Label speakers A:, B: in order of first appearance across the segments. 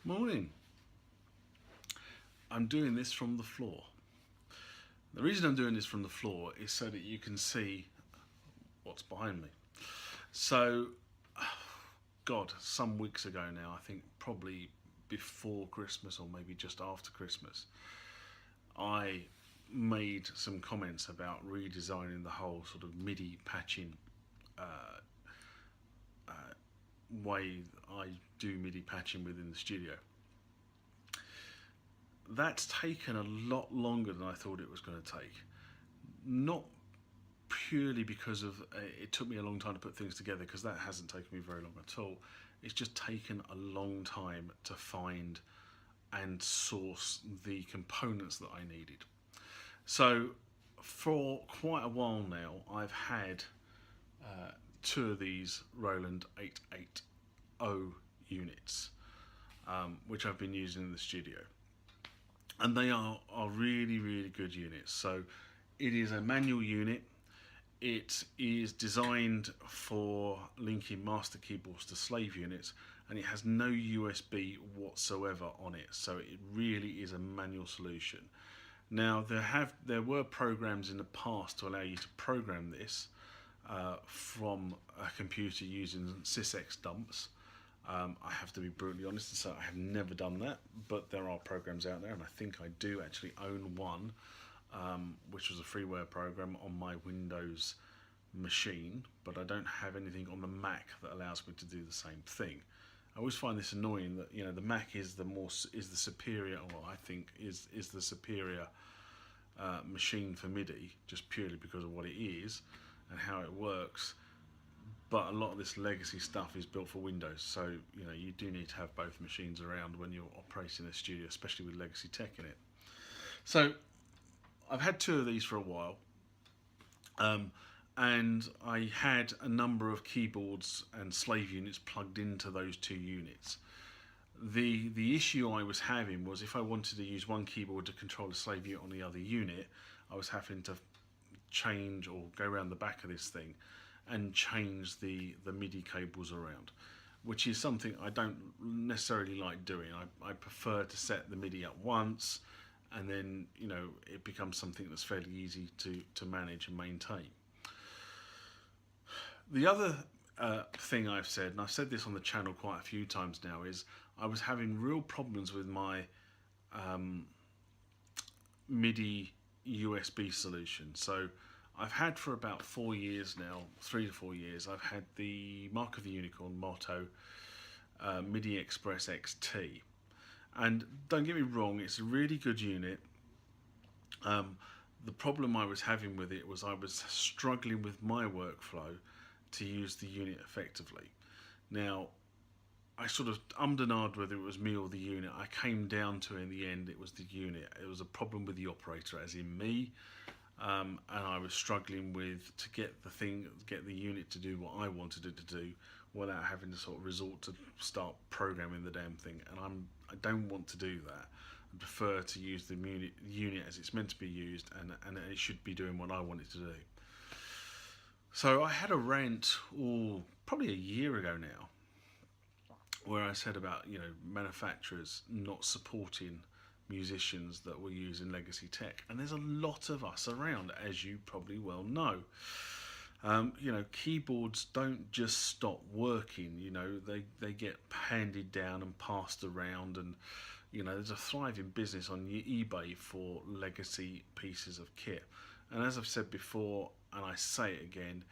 A: Morning. I'm doing this from the floor. The reason I'm doing this from the floor is so that you can see what's behind me. So, God, some weeks ago now, I think probably before Christmas or maybe just after Christmas, I made some comments about redesigning the whole sort of Midi patching way I do Midi patching within the studio. That's taken a lot longer than I thought it was going to take. Not purely because of it took me a long time to put things together, because that hasn't taken me very long at all. It's just taken a long time to find and source the components that I needed. So for quite a while now, I've had two of these Roland 880 units, which I've been using in the studio. And they are really good units. So it is a manual unit. It is designed for linking master keyboards to slave units, and it has no USB whatsoever on it. So it really is a manual solution. Now there were programs in the past to allow you to program this from a computer using sysx dumps. I have to be brutally honest and say I have never done that, but there are programs out there, and I think I do actually own one, which was a freeware program on my Windows machine, but I don't have anything on the Mac that allows me to do the same thing. I always find this annoying that the Mac is the superior, or I think is the superior machine for MIDI, just purely because of what it is and how it works. But a lot of this legacy stuff is built for Windows, so you do need to have both machines around when you're operating a studio, especially with legacy tech in it. So I've had two of these for a while, and I had a number of keyboards and slave units plugged into those two units. The issue I was having was, if I wanted to use one keyboard to control a slave unit on the other unit, I was having to change or go around the back of this thing and change the MIDI cables around, which is something I don't necessarily like doing. I prefer to set the MIDI up once, and then it becomes something that's fairly easy to manage and maintain. The other thing I've said, and I've said this on the channel quite a few times now, is I was having real problems with my MIDI USB solution. So I've had for about 4 years now, 3 to 4 years, I've had the Mark of the Unicorn Motto MIDI Express XT. And don't get me wrong, it's a really good unit. The problem I was having with it was I was struggling with my workflow to use the unit effectively. Now, I sort of ummed and ahed whether it was me or the unit. I came down to, in the end, it was the unit. It was a problem with the operator, as in me. And I was struggling to get the unit to do what I wanted it to do, without having to sort of resort to start programming the damn thing. And I don't want to do that. I prefer to use the unit as it's meant to be used, and it should be doing what I want it to do. So I had a rant, probably a year ago now, where I said about manufacturers not supporting musicians that were using legacy tech, and there's a lot of us around, as you probably well know. Keyboards don't just stop working. They get handed down and passed around, and there's a thriving business on eBay for legacy pieces of kit. And as I've said before, and I say it again,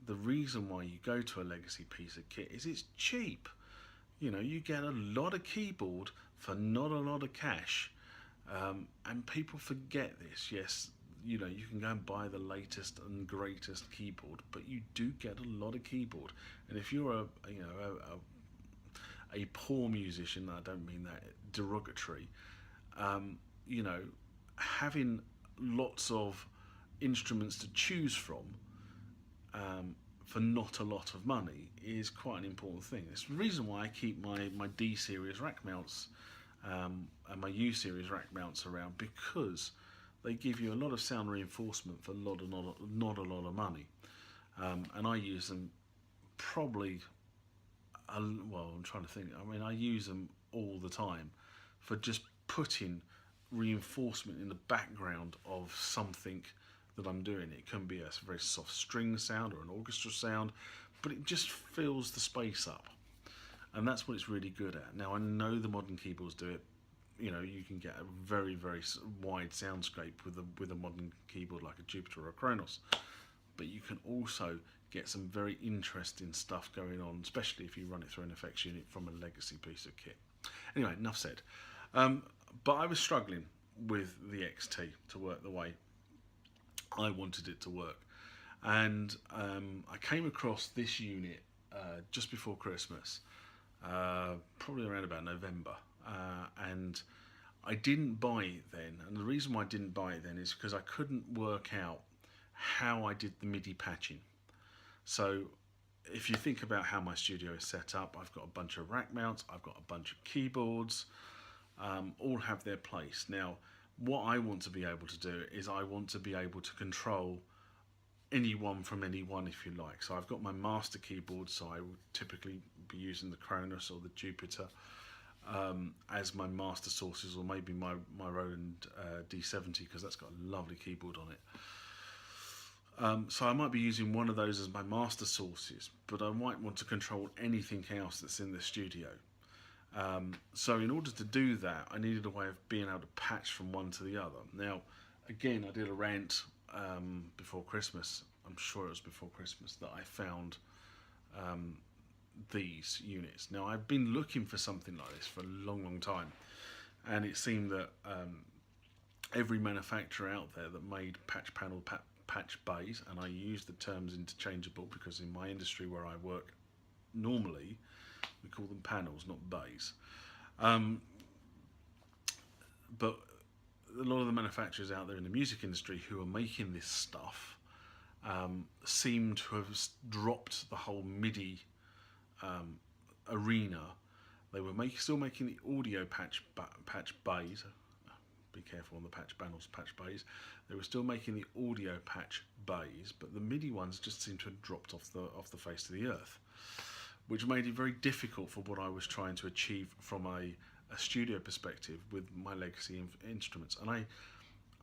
A: the reason why you go to a legacy piece of kit is it's cheap. You get a lot of keyboard for not a lot of cash. And people forget this. Yes, you can go and buy the latest and greatest keyboard, but you do get a lot of keyboard. And if you're a poor musician, I don't mean that derogatory, having lots of instruments to choose from for not a lot of money is quite an important thing. It's the reason why I keep my D series rack mounts and my U series rack mounts around, because they give you a lot of sound reinforcement for not a lot of money, and I use them probably well, I'm trying to think. I mean, I use them all the time for just putting reinforcement in the background of something that I'm doing. It can be a very soft string sound or an orchestra sound, but it just fills the space up, and that's what it's really good at. Now, I know the modern keyboards do it. You know, you can get a very wide soundscape with a modern keyboard like a Jupiter or a Kronos, but you can also get some very interesting stuff going on, especially if you run it through an effects unit from a legacy piece of kit. Anyway, enough said. But I was struggling with the XT to work the way I wanted it to work, and I came across this unit just before Christmas, probably around about November, and I didn't buy it then. And the reason why I didn't buy it then is because I couldn't work out how I did the MIDI patching. So if you think about how my studio is set up, I've got a bunch of rack mounts, I've got a bunch of keyboards, all have their place. Now, what I want to be able to do is I want to be able to control anyone from anyone, if you like. So I've got my master keyboard, so I would typically be using the Kronos or the Jupiter as my master sources, or maybe my Roland D70, because that's got a lovely keyboard on it. So I might be using one of those as my master sources, but I might want to control anything else that's in the studio. So in order to do that, I needed a way of being able to patch from one to the other. Now, again, I did a rant before Christmas, I'm sure it was before Christmas, that I found these units. Now, I've been looking for something like this for a long time, and it seemed that every manufacturer out there that made patch panel, patch bays, and I use the terms interchangeable because in my industry where I work, normally we call them panels, not bays. But a lot of the manufacturers out there in the music industry who are making this stuff seem to have dropped the whole MIDI arena. They were still making the audio patch bays. Be careful on the patch panels, patch bays. They were still making the audio patch bays, but the MIDI ones just seemed to have dropped off the face of the earth, which made it very difficult for what I was trying to achieve from a studio perspective with my legacy instruments. And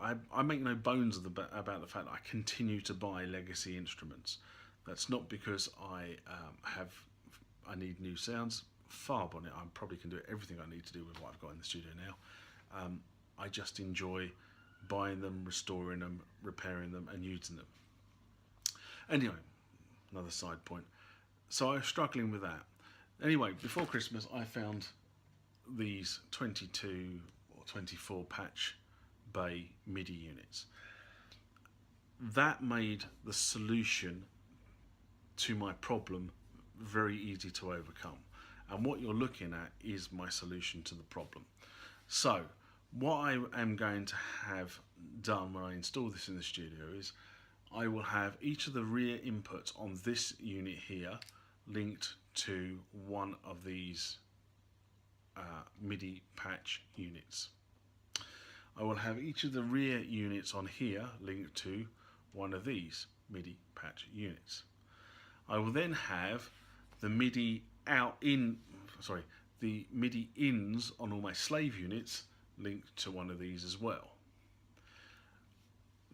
A: I make no bones about the fact that I continue to buy legacy instruments. That's not because I need new sounds. Far on it, I probably can do everything I need to do with what I've got in the studio now. I just enjoy buying them, restoring them, repairing them, and using them. Anyway, another side point. So I was struggling with that. Anyway, before Christmas, I found these 22 or 24 patch bay MIDI units. That made the solution to my problem very easy to overcome. And what you're looking at is my solution to the problem. So what I am going to have done when I install this in the studio is I will have each of the rear inputs on this unit here linked to one of these MIDI patch units. I will have each of the rear units on here linked to one of these MIDI patch units. I will then have the MIDI the MIDI ins on all my slave units linked to one of these as well.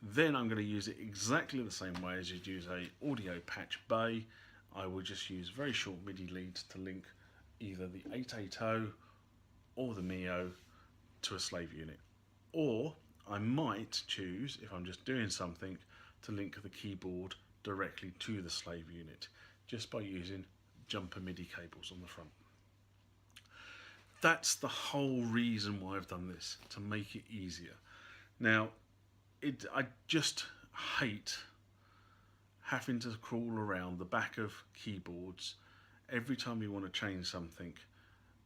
A: Then I'm going to use it exactly the same way as you'd use a audio patch bay. I will just use very short MIDI leads to link either the 880 or the Mio to a slave unit. Or I might choose, if I'm just doing something, to link the keyboard directly to the slave unit just by using jumper MIDI cables on the front. That's the whole reason why I've done this, to make it easier. Now, I just hate having to crawl around the back of keyboards every time you want to change something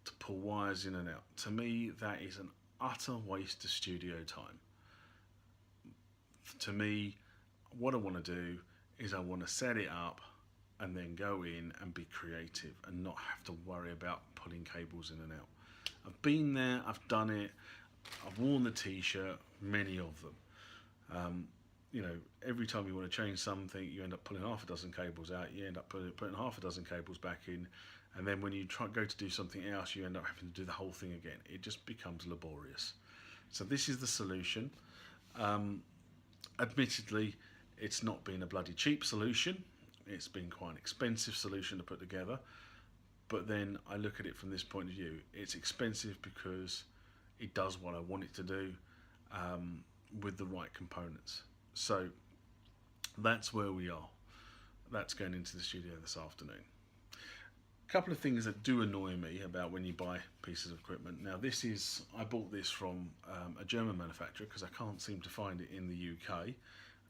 A: to pull wires in and out. To me, that is an utter waste of studio time. To me, what I want to do is I want to set it up and then go in and be creative and not have to worry about pulling cables in and out. I've been there, I've done it, I've worn the t-shirt, many of them. You know, every time you want to change something, you end up pulling half a dozen cables out, you end up putting half a dozen cables back in, and then when you go to do something else, you end up having to do the whole thing again. It just becomes laborious. So this is the solution. Admittedly, it's not been a bloody cheap solution. It's been quite an expensive solution to put together. But then I look at it from this point of view. It's expensive because it does what I want it to do, with the right components. So that's where we are. That's going into the studio this afternoon. A couple of things that do annoy me about when you buy pieces of equipment. Now I bought this from a German manufacturer because I can't seem to find it in the UK. I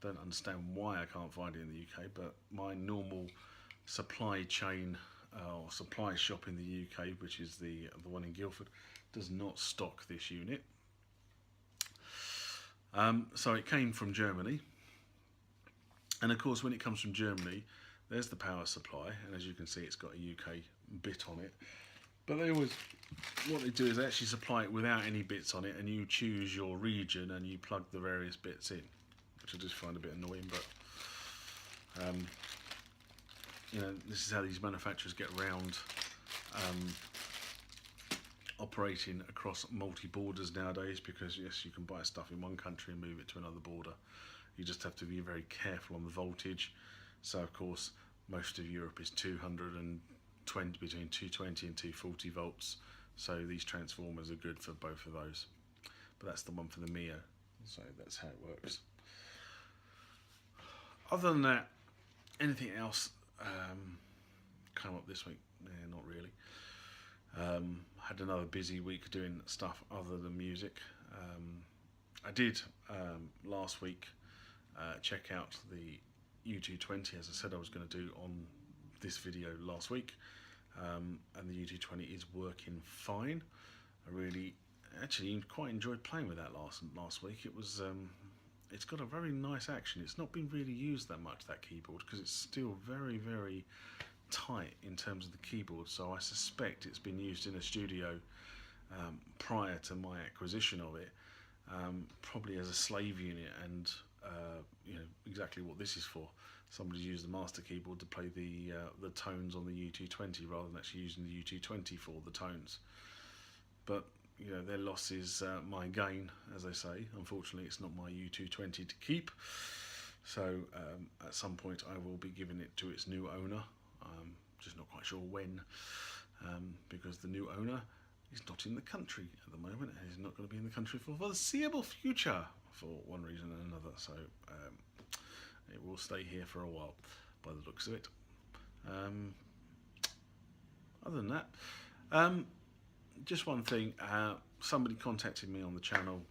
A: don't understand why I can't find it in the UK, but my normal supply chain or supply shop in the UK, which is the one in Guildford, does not stock this unit. So it came from Germany, and of course when it comes from Germany, there's the power supply, and as you can see, it's got a UK bit on it. But what they do is they actually supply it without any bits on it, and you choose your region and you plug the various bits in, which I just find a bit annoying. But you know, this is how these manufacturers get around operating across multi-borders nowadays, because yes, you can buy stuff in one country and move it to another border. You just have to be very careful on the voltage. So of course, most of Europe is 220, between 220 and 240 volts. So these transformers are good for both of those. But that's the one for the Mio. So that's how it works. Other than that, anything else come up this week? Yeah, not really. Had another busy week doing stuff other than music. I did last week check out the U220, as I said I was going to do on this video last week, and the U220 is working fine. I really actually quite enjoyed playing with that last week. It was it's got a very nice action. It's not been really used that much, that keyboard, because it's still very, very tight in terms of the keyboard. So I suspect it's been used in a studio prior to my acquisition of it, probably as a slave unit, and you know exactly what this is for. Somebody's used the master keyboard to play the tones on the U220 rather than actually using the U220 for the tones. But you know, their loss is my gain, as they say. Unfortunately, it's not my U220 to keep. So at some point I will be giving it to its new owner. Just not quite sure when, because the new owner is not in the country at the moment, and is not going to be in the country for the foreseeable future for one reason and another. So it will stay here for a while by the looks of it. Other than that, just one thing, somebody contacted me on the channel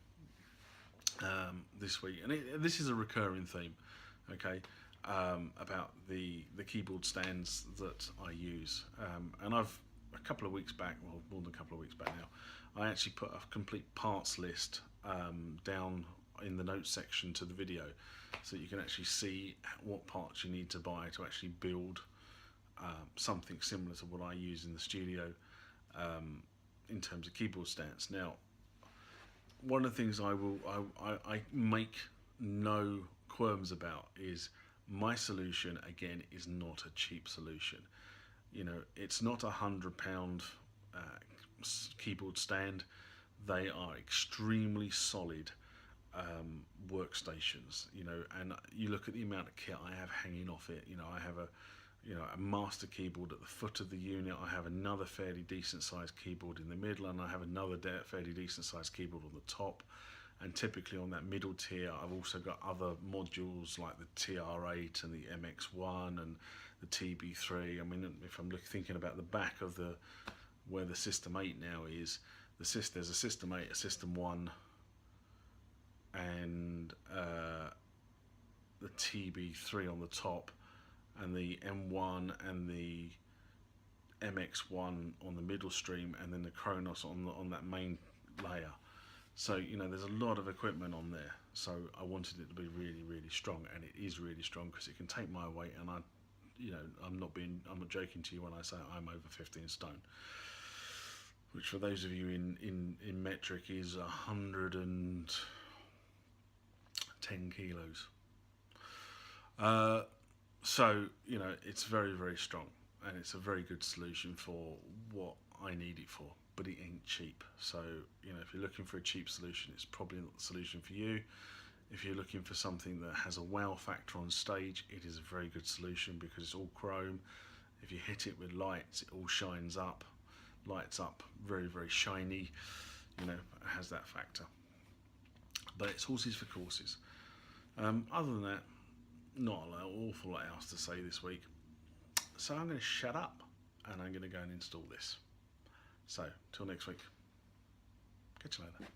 A: this week, and this is a recurring theme, okay, about the keyboard stands that I use, and I've a couple of weeks back, well, more than a couple of weeks back now, I actually put a complete parts list down in the notes section to the video, so you can actually see what parts you need to buy to actually build something similar to what I use in the studio in terms of keyboard stands. Now, one of the things I make no qualms about is my solution, again, is not a cheap solution. You know, it's not £100 keyboard stand. They are extremely solid workstations, you know, and you look at the amount of kit I have hanging off it. You know, I have a master keyboard at the foot of the unit. I have another fairly decent sized keyboard in the middle, and I have another fairly decent sized keyboard on the top. And typically on that middle tier, I've also got other modules like the TR8 and the MX1 and the TB3. I mean, if I'm thinking about the back of where the System 8 now is, there's a System 8, a System 1, and the TB3 on the top, and the M1 and the MX1 on the middle stream, and then the Kronos on that main layer. So, you know, there's a lot of equipment on there. So I wanted it to be really, really strong, and it is really strong because it can take my weight. And I'm not joking to you when I say I'm over 15 stone, which for those of you in metric is 110 kilos. So, you know, it's very, very strong. and it's a very good solution for what I need it for, but it ain't cheap. So, you know, if you're looking for a cheap solution, it's probably not the solution for you. If you're looking for something that has a wow factor on stage, it is a very good solution because it's all chrome. If you hit it with lights, it all shines up, lights up, very, very shiny, you know, it has that factor. But it's horses for courses. Other than that, not an awful lot else to say this week. So I'm going to shut up and I'm going to go and install this. So, till next week. Catch you later.